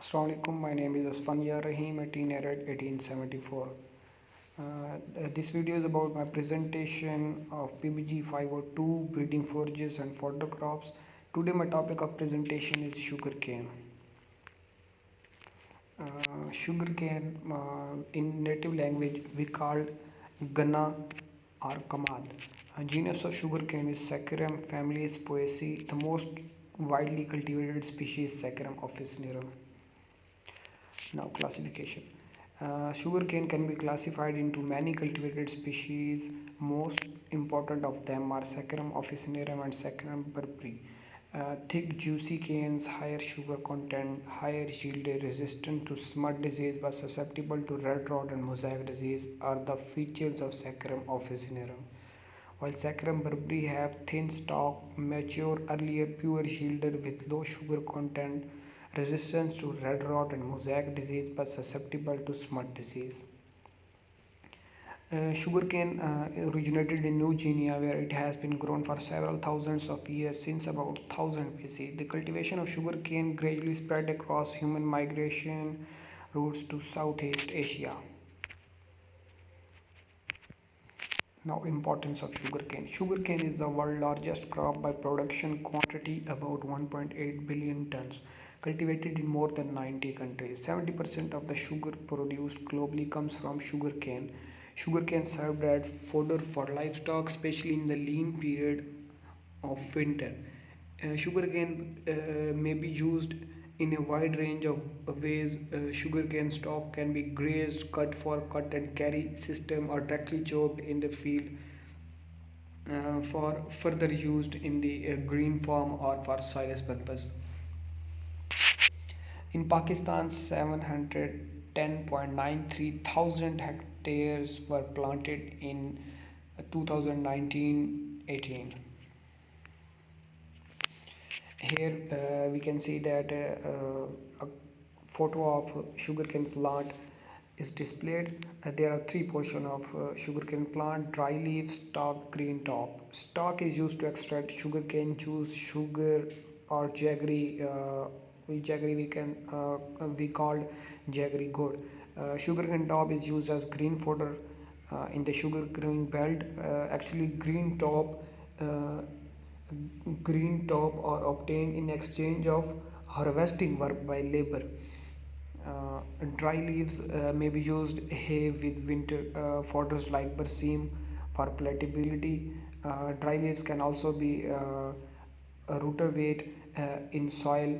Assalamualaikum. My name is Asfania Rahim, a teenager at 1874. This video is about my presentation of PBG 502 breeding forages and fodder crops. Today my topic of presentation is sugarcane. Sugarcane in native language we call Ghana or Kamal. A genus of sugarcane is Saccharum families poaceae. The most widely cultivated species is Saccharum officinarum. Now classification. Sugarcane can be classified into many cultivated species. Most important of them are Saccharum officinarum and Saccharum berberi. Thick juicy canes, higher sugar content, higher yield, resistant to smut disease but susceptible to red rot and mosaic disease are the features of Saccharum officinarum. While Saccharum berberi have thin stalk, mature earlier, pure yielder with low sugar content, resistance to red rot and mosaic disease but susceptible to smut disease. Sugarcane originated in New Guinea where it has been grown for several thousands of years since about 1000 BC. The cultivation of sugarcane gradually spread across human migration routes to Southeast Asia. Now importance of sugarcane. Sugarcane is the world's largest crop by production quantity, about 1.8 billion tons, cultivated in more than 90 countries. 70% of the sugar produced globally comes from sugarcane. Sugarcane served as fodder for livestock, especially in the lean period of winter. Sugarcane may be used in a wide range of ways. Sugarcane stalk can be grazed, cut for cut and carry system, or directly chopped in the field for further used in the green farm or for silage purpose. In Pakistan, 710.93 thousand hectares were planted in 2019-18. Here we can see that a photo of sugarcane plant is displayed. There are three portions of sugarcane plant: dry leaf, stalk, green top. Stalk is used to extract sugarcane juice, sugar, or jaggery. Jaggery we called jaggery gourd. Sugarcane top is used as green fodder in the sugar growing belt. Actually, green top are obtained in exchange of harvesting work by labor. Dry leaves may be used hay with winter fodders like berseem for palatability. Dry leaves can also be a rooter weight in soil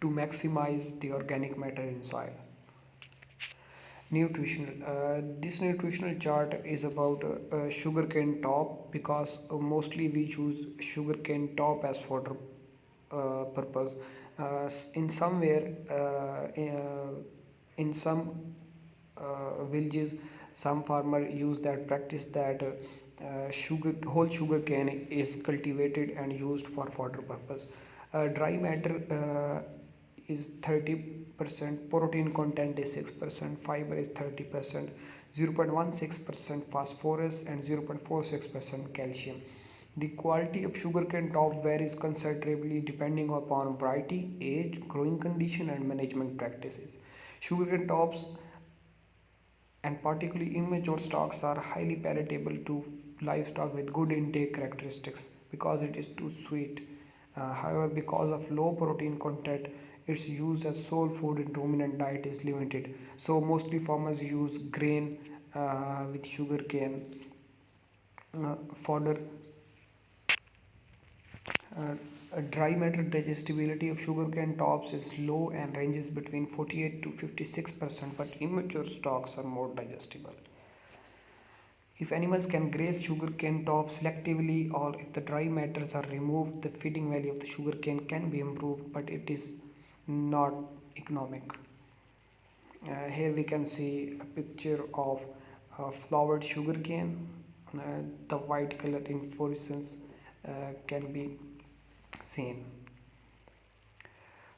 to maximize the organic matter in soil. Nutritional. This nutritional chart is about sugarcane top because mostly we use sugarcane top as fodder purpose. In somewhere, in some villages, some farmer use that practice that whole sugarcane is cultivated and used for fodder purpose. Dry matter is 30%, protein content is 6%, fiber is 30%, 0.16% phosphorus and 0.46% calcium. The quality of sugarcane top varies considerably depending upon variety, age, growing condition and management practices. Sugarcane tops and particularly immature stocks are highly palatable to livestock with good intake characteristics because it is too sweet. However, because of low protein content, its use as sole food in ruminant diet is limited. So mostly farmers use grain with sugarcane fodder. Dry matter digestibility of sugarcane tops is low and ranges between 48 to 56%, but immature stocks are more digestible. If animals can graze sugarcane tops selectively or if the dry matters are removed, the feeding value of the sugarcane can be improved, but it is not economic. Here we can see a picture of flowered sugarcane. The white color inflorescence can be seen.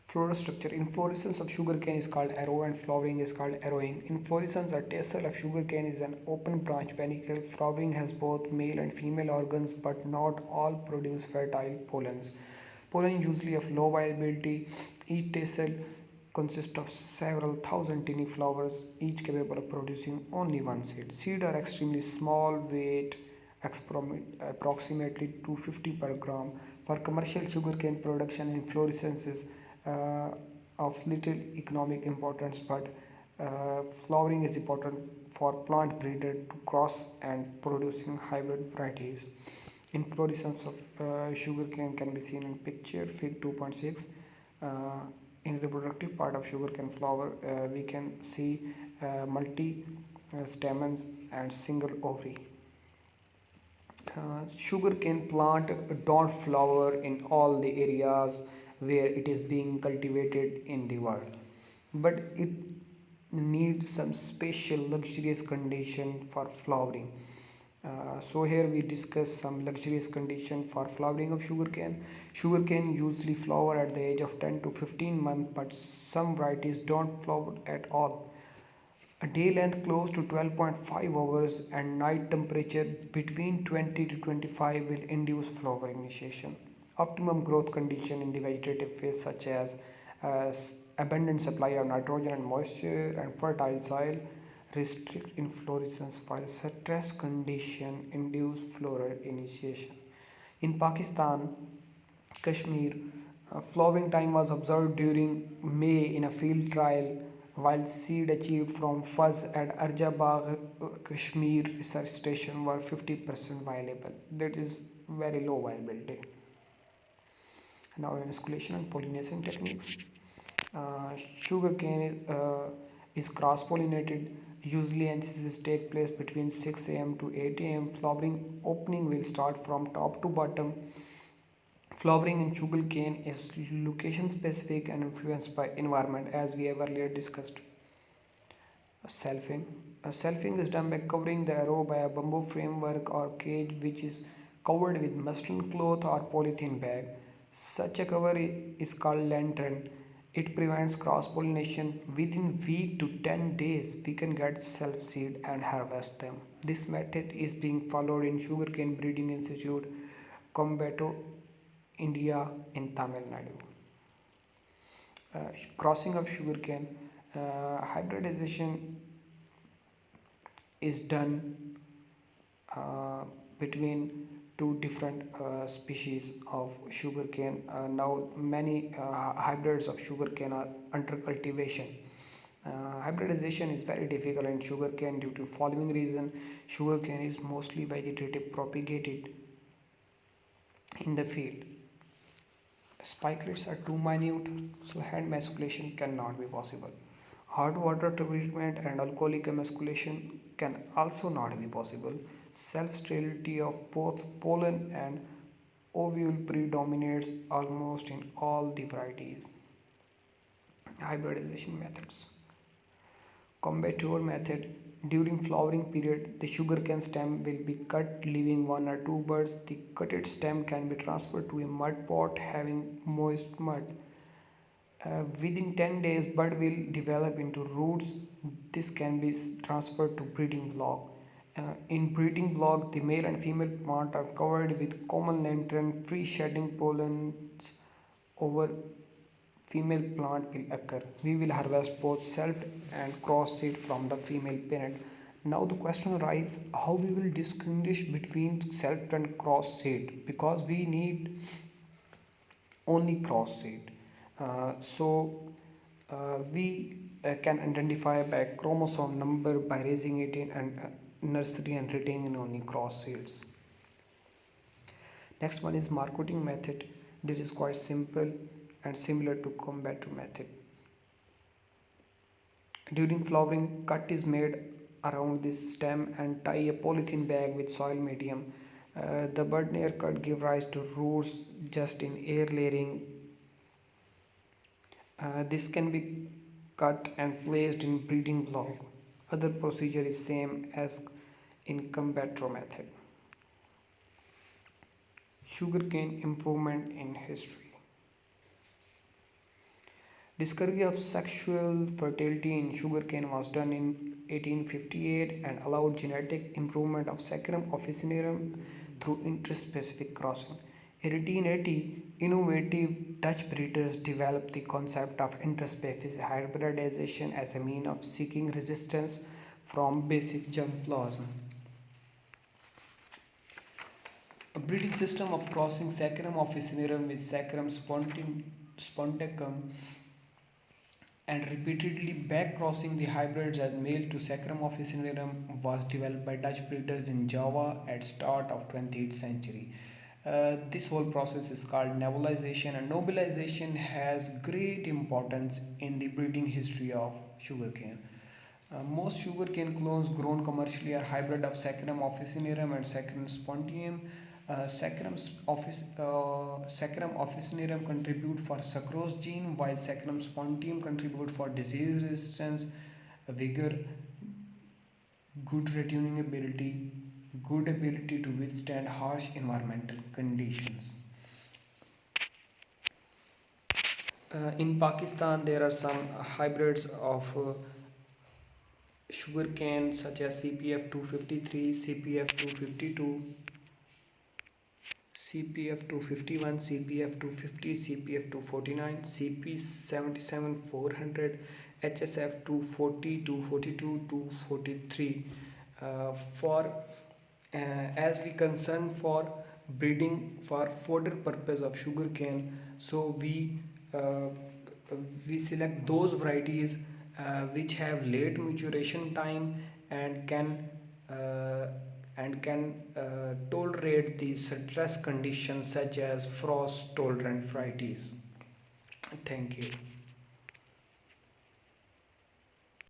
Floral structure. Inflorescence of sugarcane is called arrow and flowering is called arrowing. Inflorescence or tassel of sugarcane is an open branch panicle. Flowering has both male and female organs but not all produce fertile pollens. Pollen usually of low viability. Each tassel consists of several thousand tiny flowers, each capable of producing only one seed. Seeds are extremely small, weight approximately 250 per gram. For commercial sugarcane production, inflorescence is of little economic importance, but flowering is important for plant breeder to cross and producing hybrid varieties. Inflorescence of sugarcane can be seen in picture fig 2.6. In reproductive part of sugarcane flower, we can see multi stamens and single ovary. Sugarcane plant don't flower in all the areas where it is being cultivated in the world, but it needs some special luxurious condition for flowering. So here we discuss some luxurious condition for flowering of sugarcane. Sugarcane usually flower at the age of 10 to 15 months, but some varieties don't flower at all. A day length close to 12.5 hours and night temperature between 20 to 25 will induce flower initiation. Optimum growth condition in the vegetative phase such as uh, abundant supply of nitrogen and moisture and fertile soil restrict inflorescence while stress condition induce floral initiation. In Pakistan, Kashmir, flowering time was observed during May in a field trial, while seed achieved from fuzz at Arjabagh Kashmir research station were 50% viable. That is very low viability. Now, emasculation and pollination techniques. Uh, Sugarcane is cross pollinated. Usually, NCCs take place between 6 a.m. to 8 a.m. Flowering opening will start from top to bottom. Flowering in sugarcane is location specific and influenced by environment, as we have earlier discussed. Selfing. Selfing is done by covering the arrow by a bamboo framework or cage which is covered with muslin cloth or polythene bag. Such a cover is called lantern. It prevents cross pollination. Within week to 10 days, we can get self seed and harvest them. This method is being followed in Sugarcane Breeding Institute, Combato, India, in Tamil Nadu. Crossing of sugarcane, hybridization is done uh, between two different species of sugarcane. Now many hybrids of sugarcane are under cultivation. Hybridization is very difficult in sugarcane due to following reason. Sugarcane is mostly vegetative propagated in the field. Spikelets are too minute, so hand emasculation cannot be possible. Hard water treatment and alcoholic emasculation can also not be possible. Self sterility of both pollen and ovule predominates almost in all the varieties. Hybridization methods. Combateur method. During flowering period, the sugarcane stem will be cut, leaving one or two buds. The cutted stem can be transferred to a mud pot having moist mud. Within 10 days, bud will develop into roots. This can be transferred to breeding block. In breeding block, the male and female plant are covered with common lantern. Free shedding pollens over female plant will occur. We will harvest both self and cross seed from the female parent. Now the question arises how we will distinguish between self and cross seed, because we need only cross seed. We can identify by chromosome number by raising it in and nursery and retaining only cross seeds. Next one is marketing method. This is quite simple and similar to combative method. During flowering, cut is made around this stem and tie a polythene bag with soil medium. The bud near cut give rise to roots just in air layering. This can be cut and placed in breeding block. Other procedure is same as in combatro method. Sugarcane improvement in history. Discovery of sexual fertility in sugarcane was done in 1858 and allowed genetic improvement of Saccharum officinarum through interspecific crossing. In 1880, innovative Dutch breeders developed the concept of interspecies hybridization as a means of seeking resistance from basic germplasm. A breeding system of crossing Saccharum officinarum with Saccharum spontacum and repeatedly back-crossing the hybrids as male to Saccharum officinarum was developed by Dutch breeders in Java at start of 20th century. This whole process is called novelization, and novelization has great importance in the breeding history of sugarcane. Most sugarcane clones grown commercially are hybrid of Saccharum officinarum and Saccharum spontium. Saccharum officinarum contribute for sucrose gene, while Saccharum spontium contribute for disease resistance, vigor, good retuning ability, good ability to withstand harsh environmental conditions. In Pakistan, there are some hybrids of sugarcane such as CPF 253, CPF 252, CPF 251, CPF 250, CPF 249, CP 77 400, HSF 240, 242, 243. For as we concern for breeding for fodder purpose of sugarcane, so uh, we select those varieties which have late maturation time and uh, can tolerate the stress conditions such as frost tolerant varieties. Thank you.